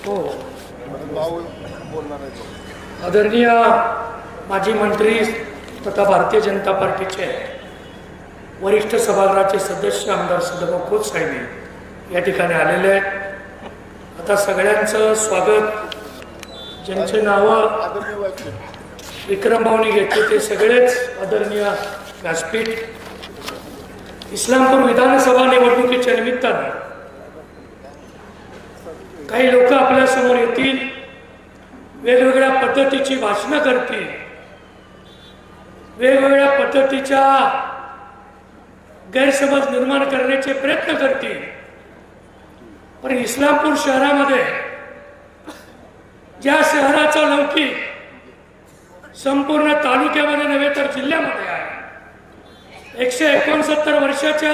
हो आदरणीय माजी मंत्री तथा भारतीय जनता पार्टीचे वरिष्ठ सभागृहाचे सदस्य आमदार सदाभाऊ खोत साहेब या ठिकाणी आलेले आहेत। आता सगळ्यांचं स्वागत, ज्यांचे नावं विक्रम भाऊनी घेतले ते सगळेच आदरणीय व्यासपीठ। इस्लामपूर विधानसभा निवडणुकीच्या निमित्ताने काही लोक आपल्या समोर येतील, वेगवेगळ्या पद्धतीची भाषणं करतील, वेगवेगळ्या पद्धतीच्या गैरसमज निर्माण करण्याचे प्रयत्न करतील। पण इस्लामपूर शहरामध्ये, ज्या शहराचा लौकिक संपूर्ण तालुक्यामध्ये नव्हे तर जिल्ह्यामध्ये आहे, 169 वर्षाच्या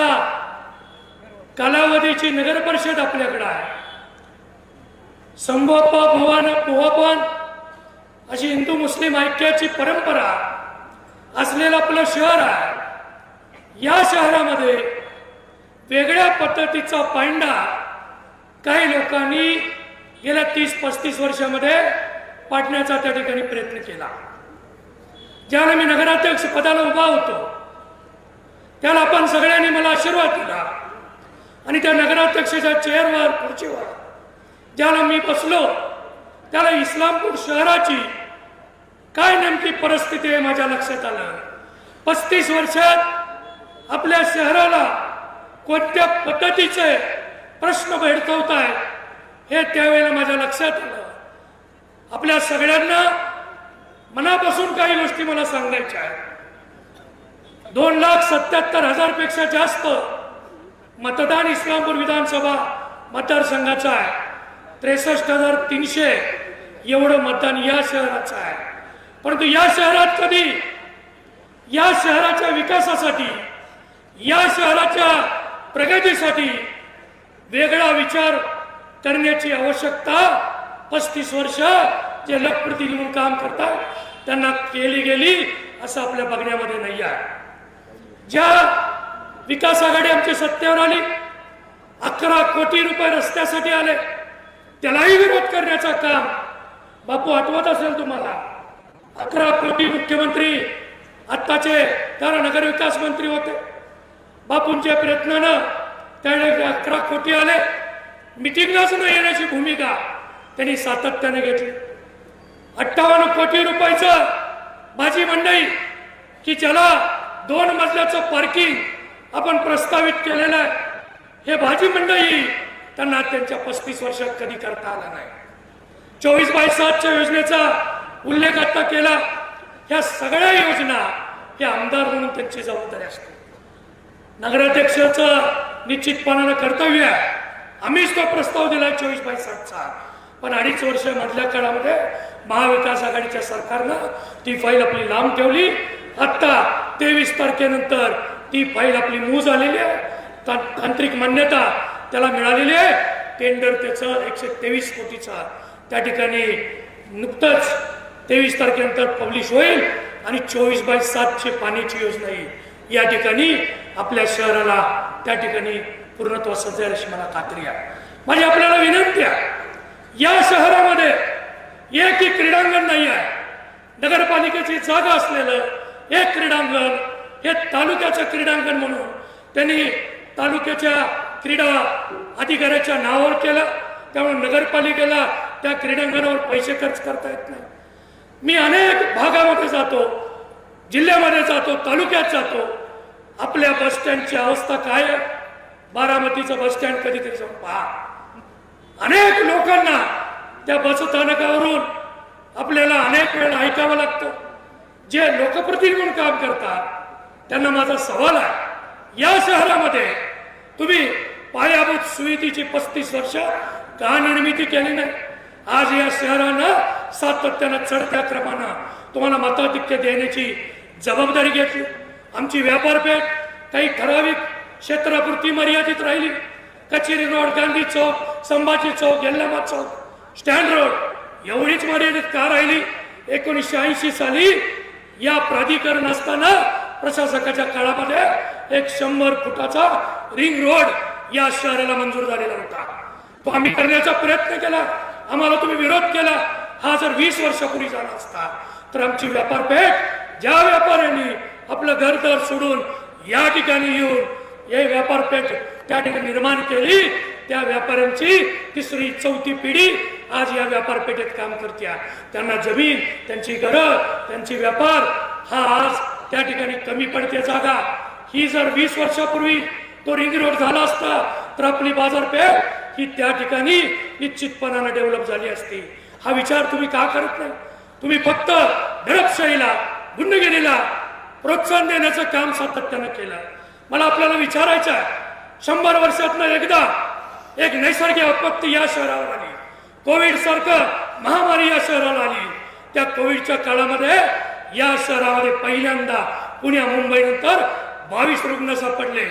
कालावधीची नगर परिषद आपल्याकडे आहे, संभोपन अशी हिंदू मुस्लिम ऐक्याची परंपरा असलेलं आपलं शहर आहे। या शहरामध्ये वेगळ्या पद्धतीचा पायंडा काही लोकांनी गेल्या 30-35 वर्षामध्ये पाडण्याचा त्या ठिकाणी प्रयत्न केला। ज्याला मी नगराध्यक्ष पदाला उभा होतो त्याला आपण सगळ्यांनी मला आशीर्वाद दिला आणि त्या नगराध्यक्षाच्या चेअरवर, खुर्चीवर ज्याला मी बसलो त्याला इस्लामपूर शहराची काय नेमकी परिस्थिती आहे माझ्या लक्षात आलं। 35 वर्षात आपल्या शहराला कोणत्या पद्धतीचे प्रश्न भेडसावत आहेत हे त्यावेळेला माझ्या लक्षात आलं। आपल्या सगळ्यांना मनापासून काही गोष्टी मला सांगायच्या आहेत। 2,77,000 पेक्षा जास्त मतदान इस्लामपूर विधानसभा मतदारसंघाचा आहे। 63,300 एवढं मतदान या शहराचं आहे। परंतु या शहरात कधी या शहराच्या विकासासाठी, या शहराच्या प्रगतीसाठी वेगळा विचार करण्याची आवश्यकता 35 वर्ष जे लोकप्रतिनिधी म्हणून काम करतात त्यांना केली गेली असं आपल्या बघण्यामध्ये नाही आहे। ज्या विकास आघाडी आमची सत्तेवर आली, 11 कोटी रुपये रस्त्यासाठी आले, त्यालाही विरोध करण्याचं काम बापू आठवत असेल तुम्हाला। 11 कोटी मुख्यमंत्री आत्ताचे त्याला नगरविकास मंत्री होते, बापूंच्या प्रयत्नानं त्यावेळेस 11 कोटी आले। मिटिंगलाच न येण्याची भूमिका त्यांनी सातत्याने घेतली। 58 कोटी रुपयाचं भाजी मंडई की ज्याला 2 मजल्याचं पार्किंग आपण प्रस्तावित केलेलं आहे, हे भाजी मंडई त्यांना त्यांच्या 35 वर्षात कधी करता आला नाही। 24/7च्या योजनेचा उल्लेख आता केला। ह्या सगळ्या योजना हे आमदार म्हणून त्यांची जबाबदारी असते। नगराध्यक्षाचं निश्चितपणानं कर्तव्य आहे, आम्हीच तो प्रस्ताव दिला 24/7चा, पण 2.5 वर्ष मधल्या काळामध्ये महाविकास आघाडीच्या सरकारनं ती फाईल आपली लांब ठेवली। आता 23 तारखेनंतर ती फाईल आपली मूळ झालेली आहे, तांत्रिक मान्यता त्याला मिळालेली आहे। टेंडर त्याचं 123 कोटीचा त्या ठिकाणी नुकतंच 23 तारखेनंतर पब्लिश होईल आणि 24/7ची पाण्याची योजना ही या ठिकाणी आपल्या शहराला त्या ठिकाणी पूर्णत्वास सजेल अशी मला खात्री आहे। माझी आपल्याला विनंती आहे, या शहरामध्ये एकही क्रीडांगण नाही आहे। नगरपालिकेची जागा असलेलं एक क्रीडांगण हे तालुक्याचं क्रीडांगण म्हणून त्यांनी तालुक्याच्या क्रीडा अधिकाऱ्याच्या नावावर केलं, त्यामुळे नगरपालिकेला त्या क्रीडांगणावर पैसे खर्च करता येत नाही। मी अनेक भागामध्ये जातो, जिल्ह्यामध्ये जातो, तालुक्यात जातो, आपल्या बस स्टँडची अवस्था काय आहे, बारामतीचं बस स्टँड कधीतरी जाऊन पहा। अनेक लोकांना त्या बस स्थानकावरून आपल्याला अनेक वेळा ऐकावं लागतं। जे लोकप्रतिनिधी म्हणून काम करतात त्यांना माझा सवाल आहे, या शहरामध्ये तुम्ही पायाभूत सुविधेची 35 वर्ष का निर्मिती केली नाही? आज या शहरानं सातत्यानं चढत्या क्रमानं तुम्हाला मताधिक्य देण्याची जबाबदारी घेतली। आमची व्यापारपेठ काही ठराविक क्षेत्रापुरती मर्यादित राहिली। कचेरी रोड, गांधी चौक, संभाजी चौक, यल्लामा चौक, स्टँड रोड एवढीच मर्यादित का राहिली? 1980 साली या प्राधिकरण असताना प्रशासकाच्या काळामध्ये एक 100 फुटाचा रिंग रोड या शहराला मंजूर झालेला होता। तो आम्ही करण्याचा प्रयत्न केला, आम्हाला तुम्ही विरोध केला, हा जर 20 वर्षापूर्वी झाला असता तर आमची व्यापारपेठ, ज्या व्यापाऱ्यांनी आपलं घरदार सोडून या ठिकाणी येऊन हे व्यापारपेठ त्या ठिकाणी निर्माण केली, त्या व्यापाऱ्यांची 3री 4थी पिढी आज या व्यापारपेठेत काम करते. त्यांना जमीन, त्यांची घरं, त्यांची व्यापार हा आज त्या ठिकाणी कमी पडते जागा. ही जर 20 वर्षापूर्वी तो रिंग रोड झाला असता तर आपली बाजारपेठ ही त्या ठिकाणी निश्चितपणाने डेव्हलप झाली असती. हा विचार तुम्ही का करत नाही? तुम्ही फक्त दडपशाहीला, गुंडगिरीला प्रोत्साहन देण्याचं काम सातत्यानं केलं. मला आपल्याला विचारायचं आहे, 100 वर्षातनं एकदा एक नैसर्गिक आपत्ती या शहरावर आली, कोविड सारखं महामारी या शहराला आली. त्या कोविडच्या काळामध्ये या शहरामध्ये पहिल्यांदा पुण्या मुंबई नंतर 22 रुग्ण सापडले.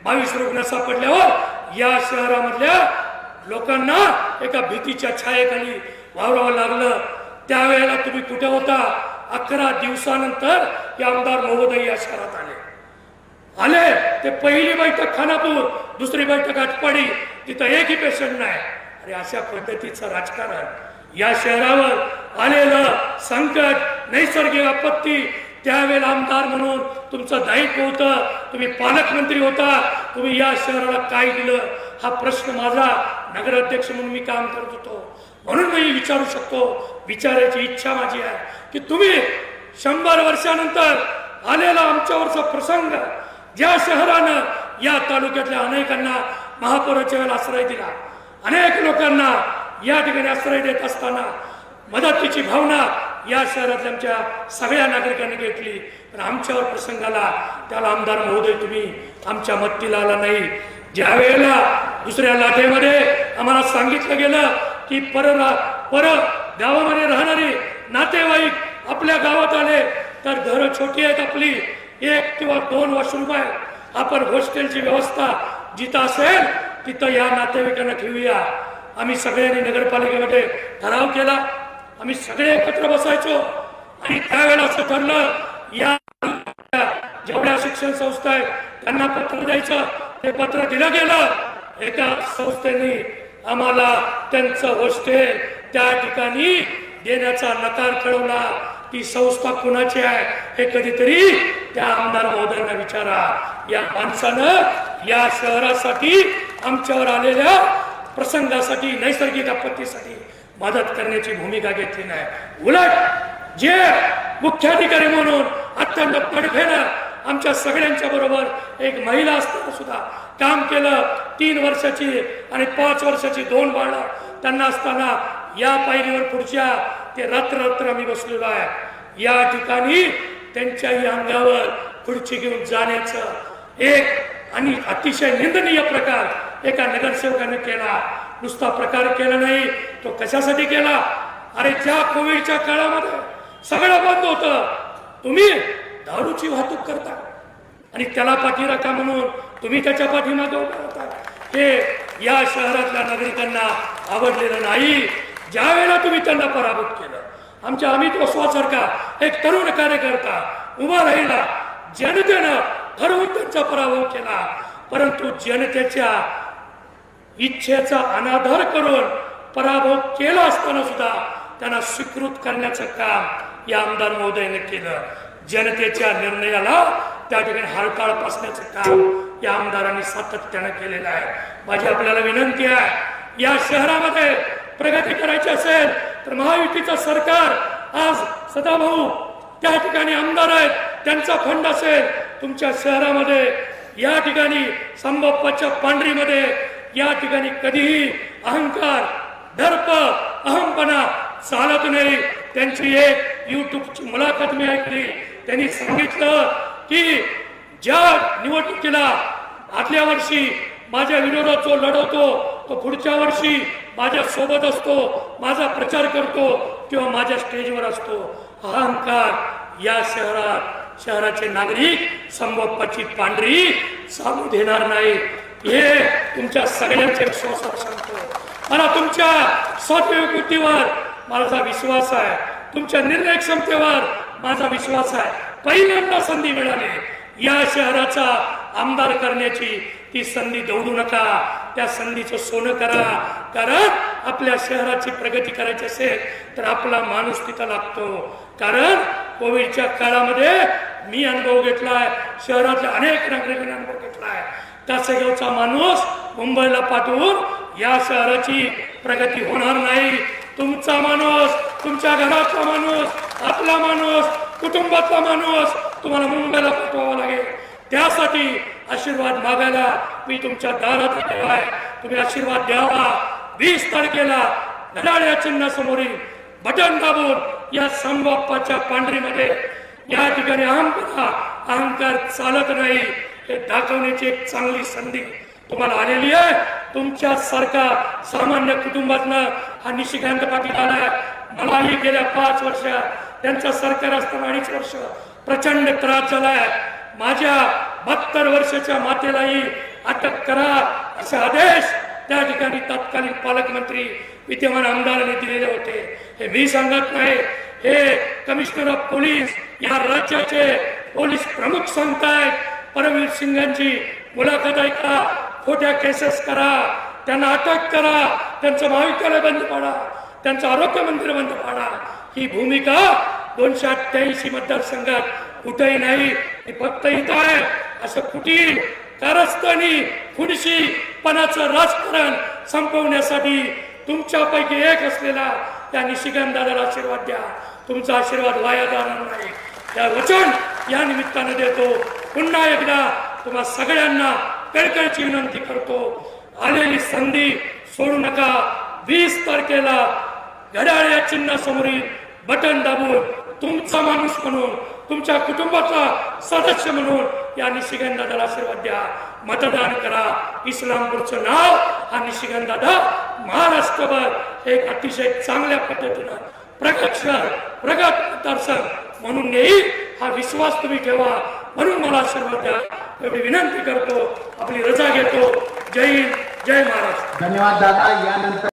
22 रुग्ण सापडल्यावर या शहरामधल्या लोकांना एका भीतीच्या छायेखाली वावरावं लागलं. त्यावेळेला तुम्ही कुठे होता? 11 दिवसानंतर हे आमदार महोदय या शहरात आले. ते पहिली बैठक खानापूर, दुसरी बैठक आटपाडी, तिथं एकही पेशंट नाही. अरे अशा पद्धतीचं राजकारण, या शहरावर आलेलं संकट, नैसर्गिक आपत्ती, त्यावेळेला आमदार म्हणून तुमचं दायित्व होतं, तुम्ही पालकमंत्री होता, तुम्ही या शहराला काय दिलं हा प्रश्न माझा नगराध्यक्ष म्हणून मी काम करत होतो. म्हणून मी विचारू शकतो, विचारायची इच्छा माझी आहे की तुम्ही 100 वर्षानंतर आलेला आमच्यावरचा प्रसंग, ज्या शहरानं या तालुक्यातल्या अनेकांना महापौराच्या वेळेला आश्रय दिला, अनेक लोकांना या ठिकाणी आश्रय देत असताना मदतीची भावना या शहरातल्या आमच्या सगळ्या नागरिकांनी घेतली, पण आमच्यावर प्रसंगाला त्याला आमदार महोदय तुम्ही आमच्या मदतीला आला नाही. ज्या वेळेला दुसऱ्या लाटेमध्ये आम्हाला सांगितलं गेलं की पर गावामध्ये राहणारी नातेवाईक आपल्या गावात आले तर घरं छोटी आहेत, आपली 1 किंवा 2 वॉशरूम आहे, आपण हॉस्टेलची व्यवस्था जिथं असेल तिथं या नातेवाईकांना ठेवूया. आम्ही सगळ्यांनी नगरपालिकेमध्ये ठराव केला, आम्ही सगळे एकत्र बसायचो आणि त्यावेळेला असं ठरलं, या जेवढ्या शिक्षण संस्था आहेत त्यांना पत्र द्यायचं. ते पत्र दिलं गेलं. एका संस्थेने आम्हाला त्यांचं हॉस्टेल त्या ठिकाणी देण्याचा नकार कळवला. ती संस्था कुणाची आहे हे कधीतरी त्या आमदार महोदयांना विचारा. या माणसानं या शहरासाठी, आमच्यावर आलेल्या प्रसंगासाठी, नैसर्गिक आपत्तीसाठी मदत करण्याची भूमिका घेतली नाही. उलट जे मुख्याधिकारी म्हणून अत्यंत तडफेनं आमच्या सगळ्यांच्या बरोबर एक महिला असताना सुद्धा काम केलं. 3 वर्षाची आणि 5 वर्षाची 2 बाळं त्यांना असताना या पायरीवर पुढच्या ते रात्र आम्ही बसलेलो आहे. या ठिकाणी त्यांच्याही अंगावर खुर्ची घेऊन जाण्याचं एक आणि अतिशय निंदनीय प्रकार एका नगरसेवकाने केला. नुसता प्रकार केला नाही, तो कशासाठी केला? अरे ज्या कोविडच्या काळामध्ये सगळं बंद होतं, तुम्ही दारूची वाहतूक करता आणि त्याला पाठीराखा म्हणून तुम्ही त्याच्या पाठीमागे उभा होता. हे या शहरातल्या नागरिकांना आवडलेलं नाही. ज्या वेळेला तुम्ही त्यांना पराभूत केलं, आमच्या अमित वसवासारखा एक तरुण कार्यकर्ता उभा राहिला, जनतेनं ठरवून त्यांचा पराभव केला. परंतु जनतेच्या इच्छेचा अनादर करून पराभव केला असताना सुद्धा त्यांना स्वीकृत करण्याचं काम या आमदार महोदयाने केलं. जनतेच्या निर्णयाला त्या ठिकाणी हरताळ पासण्याचं काम या आमदारांनी सातत्यानं केलेलं आहे. माझी आपल्याला विनंती आहे, या शहरामध्ये प्रगती करायची असेल तर महायुतीचं सरकार, आज सदाभाऊ त्या ठिकाणी आमदार आहेत, त्यांचा फंड असेल तुमच्या शहरामध्ये, या ठिकाणी संबाप्पाच्या पांढरीमध्ये या ठिकाणी कधीही अहंकार, दर्प, अहमपणा चालत नाही. त्यांची एक युट्यूबची मुलाखत मी ऐकली. त्यांनी सांगितलं की ज्या निवडणुकीला आदल्या वर्षी माझ्या विरोधात जो लढवतो तो पुढच्या वर्षी माझ्या सोबत असतो, माझा प्रचार करतो किंवा माझ्या स्टेजवर असतो. अहंकार या शहराचे नागरिक संबाप्पाची पांढरी चालू देणार नाही, हे तुमच्या सगळ्यांच्या विश्वासावर सांगतो. मला तुमच्या सद्विवेक बुद्धीवर माझा विश्वास आहे, तुमच्या निर्णय क्षमतेवर माझा विश्वास आहे. पहिल्यांदा संधी मिळाली या शहराचा आमदार करण्याची, ती संधी दौडू नका, त्या संधीचं सोनं करा. कारण आपल्या शहराची प्रगती करायची असेल तर आपला माणूस तिथं लागतो. कारण कोविडच्या काळामध्ये मी अनुभव घेतलाय, शहरातल्या अनेक नागरिकांनी अनुभव घेतलाय. कासेगावचा माणूस मुंबईला पाठवून या शहराची प्रगती होणार नाही. तुमचा माणूस, तुमच्या घरातला माणूस, आपला माणूस, कुटुंबातला माणूस तुम्हाला मुंबईला पाठवावा लागेल. त्यासाठी आशीर्वाद मागायला मी तुमच्या दारात आलो आहे. तुम्ही आशीर्वाद द्यावा. 20 तारखेला घड्याळ या चिन्हासमोरील बटन दाबून या समबाप्पाच्या पांढरीमध्ये या ठिकाणी अहंकार चालत नाही हे दाखवण्याची एक चांगली संधी तुम्हाला आलेली आहे. तुमच्यासारखा सामान्य कुटुंबातनं हा निशिकांत पाटील आलाय. मलाही गेल्या 5 वर्ष त्यांचं सरकार असताना 2.5 वर्ष प्रचंड त्रास झालाय. माझ्या 72 वर्षाच्या मातेलाही अटक करा असे आदेश त्या ठिकाणी तत्कालीन पालकमंत्री विद्यमान आमदारांनी दिलेले होते. हे मी सांगत नाही, हे कमिशनर ऑफ पोलीस या राज्याचे पोलीस प्रमुख सांगतायत. परमवीर सिंगांची मुलाखत ऐका, खोट्या केसेस करा, त्यांना अटक करा, त्यांचं महाविद्यालय बंद पाडा, त्यांचं आरोग्य मंदिर बंद पाडा. ही भूमिका 288 मतदारसंघात कुठेही नाही. फक्त इथं आहे. असं कुठेही कारस्थानी खुडशीपणाचं राजकारण संपवण्यासाठी तुमच्यापैकी एक असलेला त्या निशिकांत दादाला आशीर्वाद द्या. तुमचा आशीर्वाद वाया जाणार नाही या वचन या निमित्तानं देतो. पुन्हा एकदा तुम्हा सगळ्यांना कळकळीची विनंती करतो, आलेली संधी सोडू नका. 20 तारखेला घड्याळ या चिन्हासमोरील बटन दाबून तुमचा माणूस म्हणून, तुमच्या कुटुंबाचा सदस्य म्हणून या निशिकांत दादाला आशीर्वाद द्या. मतदान करा. इस्लामपूरचं नाव हा निशिकांत दादा महाराष्ट्रभर एक अतिशय चांगल्या पद्धतीनं प्रगत शहर, प्रगत मतदारसंघ म्हणून येईल हा विश्वास तुम्ही ठेवा. म्हणून मला आशीर्वाद द्या एवढी विनंती करतो. आपली रजा घेतो. जय हिंद, जय महाराष्ट्र. धन्यवाद दादा. यानंतर